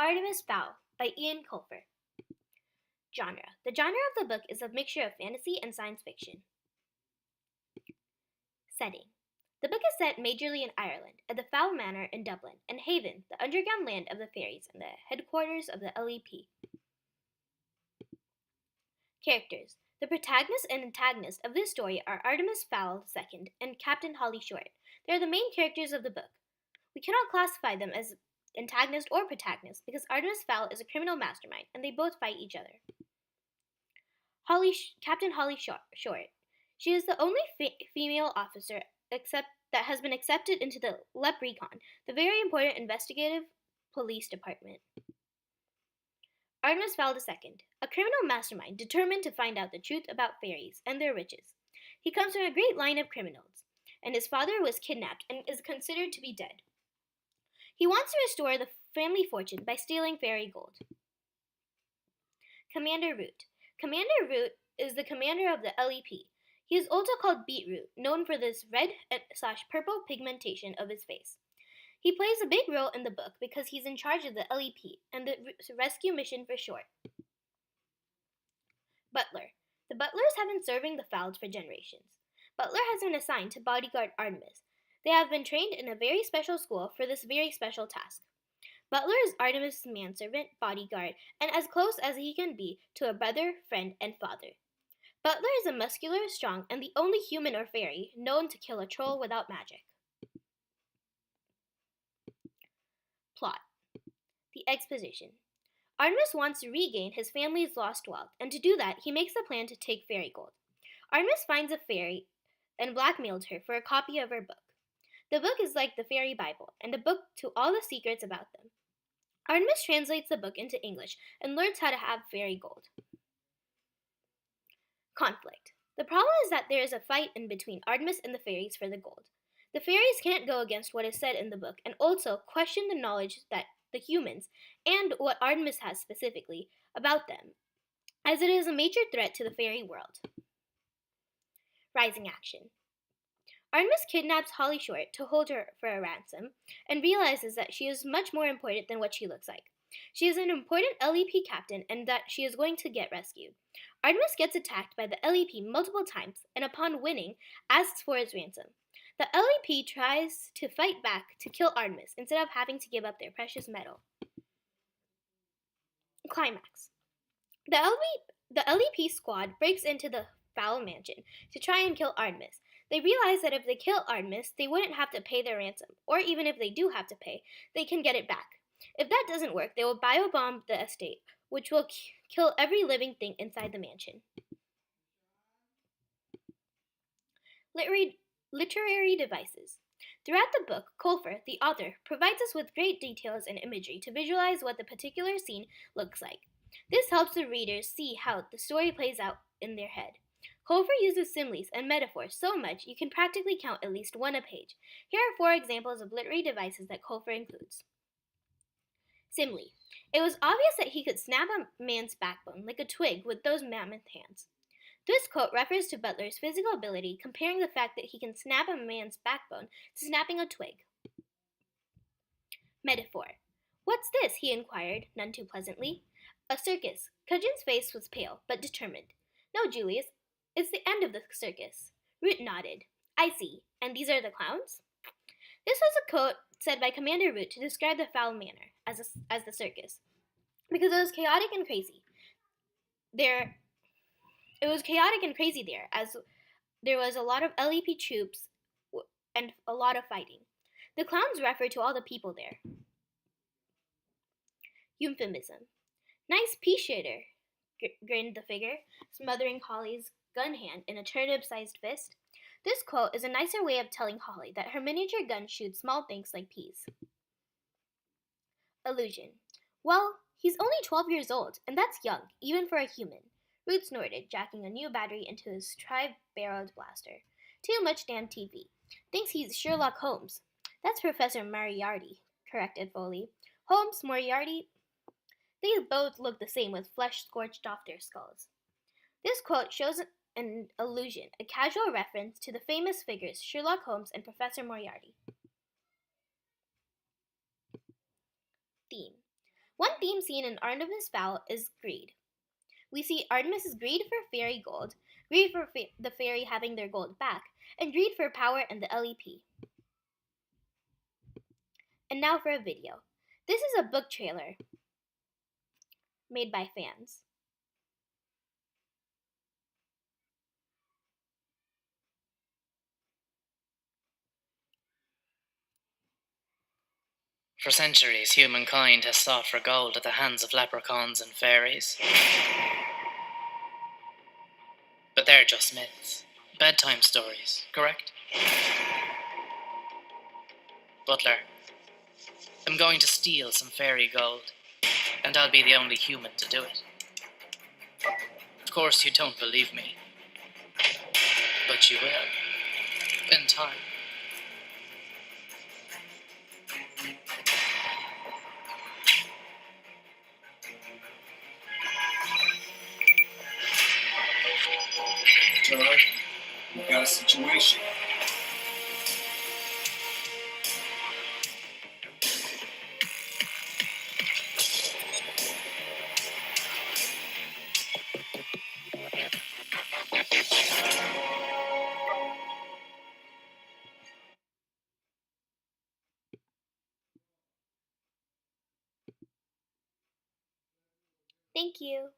Artemis Fowl by Ian Colfer. Genre. The genre of the book is a mixture of fantasy and science fiction. Setting. The book is set majorly in Ireland, at the Fowl Manor in Dublin, and Haven, the underground land of the fairies and the headquarters of the LEP. Characters. The protagonist and antagonist of this story are Artemis Fowl II and Captain Holly Short. They are the main characters of the book. We cannot classify them as antagonist or protagonist because Artemis Fowl is a criminal mastermind and they both fight each other. Captain Holly Short. She is the only female officer that has been accepted into the Leprechaun, the very important investigative police department. Artemis Fowl II, a criminal mastermind determined to find out the truth about fairies and their riches. He comes from a great line of criminals, and his father was kidnapped and is considered to be dead. He wants to restore the family fortune by stealing fairy gold. Commander Root. Commander Root is the commander of the LEP. He is also called Beetroot, known for this red/purple pigmentation of his face. He plays a big role in the book because he's in charge of the LEP and the rescue mission for short. Butler. The butlers have been serving the Fowls for generations. Butler has been assigned to bodyguard Artemis. They have been trained in a very special school for this very special task. Butler is Artemis' manservant, bodyguard, and as close as he can be to a brother, friend, and father. Butler is a muscular, strong, and the only human or fairy known to kill a troll without magic. Plot. The exposition. Artemis wants to regain his family's lost wealth, and to do that, he makes a plan to take fairy gold. Artemis finds a fairy and blackmails her for a copy of her book. The book is like the fairy Bible, and a book to all the secrets about them. Artemis translates the book into English and learns how to have fairy gold. Conflict. The problem is that there is a fight in between Artemis and the fairies for the gold. The fairies can't go against what is said in the book and also question the knowledge that the humans, and what Artemis has specifically, about them, as it is a major threat to the fairy world. Rising action. Artemis kidnaps Holly Short to hold her for a ransom and realizes that she is much more important than what she looks like. She is an important LEP captain and that she is going to get rescued. Artemis gets attacked by the LEP multiple times and upon winning, asks for his ransom. The LEP tries to fight back to kill Artemis instead of having to give up their precious metal. Climax. The LEP squad breaks into the Fowl Mansion to try and kill Artemis. They realize that if they kill Artemis, they wouldn't have to pay their ransom, or even if they do have to pay, they can get it back. If that doesn't work, they will biobomb the estate, which will kill every living thing inside the mansion. Literary devices. Throughout the book, Colfer, the author, provides us with great details and imagery to visualize what the particular scene looks like. This helps the readers see how the story plays out in their head. Colfer uses similes and metaphors so much you can practically count at least one a page. Here are 4 examples of literary devices that Colfer includes. Simile. It was obvious that he could snap a man's backbone like a twig with those mammoth hands. This quote refers to Butler's physical ability, comparing the fact that he can snap a man's backbone to snapping a twig. Metaphor. What's this? He inquired, none too pleasantly. A circus. Cudgeon's face was pale, but determined. No, Julius, it's the end of the circus. Root nodded. I see. And these are the clowns? This was a quote said by Commander Root to describe the Fowl Manor as the circus, because it was chaotic and crazy. It was chaotic and crazy there, as there was a lot of LEP troops and a lot of fighting. The clowns refer to all the people there. Euphemism. Nice pea-shooter, grinned the figure, smothering Holly's gun hand in a turnip-sized fist. This quote is a nicer way of telling Holly that her miniature gun shoots small things like peas. Allusion. Well, he's only 12 years old, and that's young, even for a human. Root snorted, jacking a new battery into his tri-barreled blaster. Too much damn TV. Thinks he's Sherlock Holmes. That's Professor Moriarty, corrected Foley. Holmes, Moriarty, they both look the same with flesh scorched off their skulls. This quote shows an allusion, a casual reference to the famous figures Sherlock Holmes and Professor Moriarty. Theme. One theme seen in Artemis Fowl is greed. We see Artemis's greed for fairy gold, greed for the fairy having their gold back, and greed for power and the LEP. And now for a video. This is a book trailer made by fans. For centuries, humankind has sought for gold at the hands of leprechauns and fairies. But they're just myths. Bedtime stories, correct? Butler, I'm going to steal some fairy gold, and I'll be the only human to do it. Of course, you don't believe me, but you will, in time. John, we got a situation. Thank you.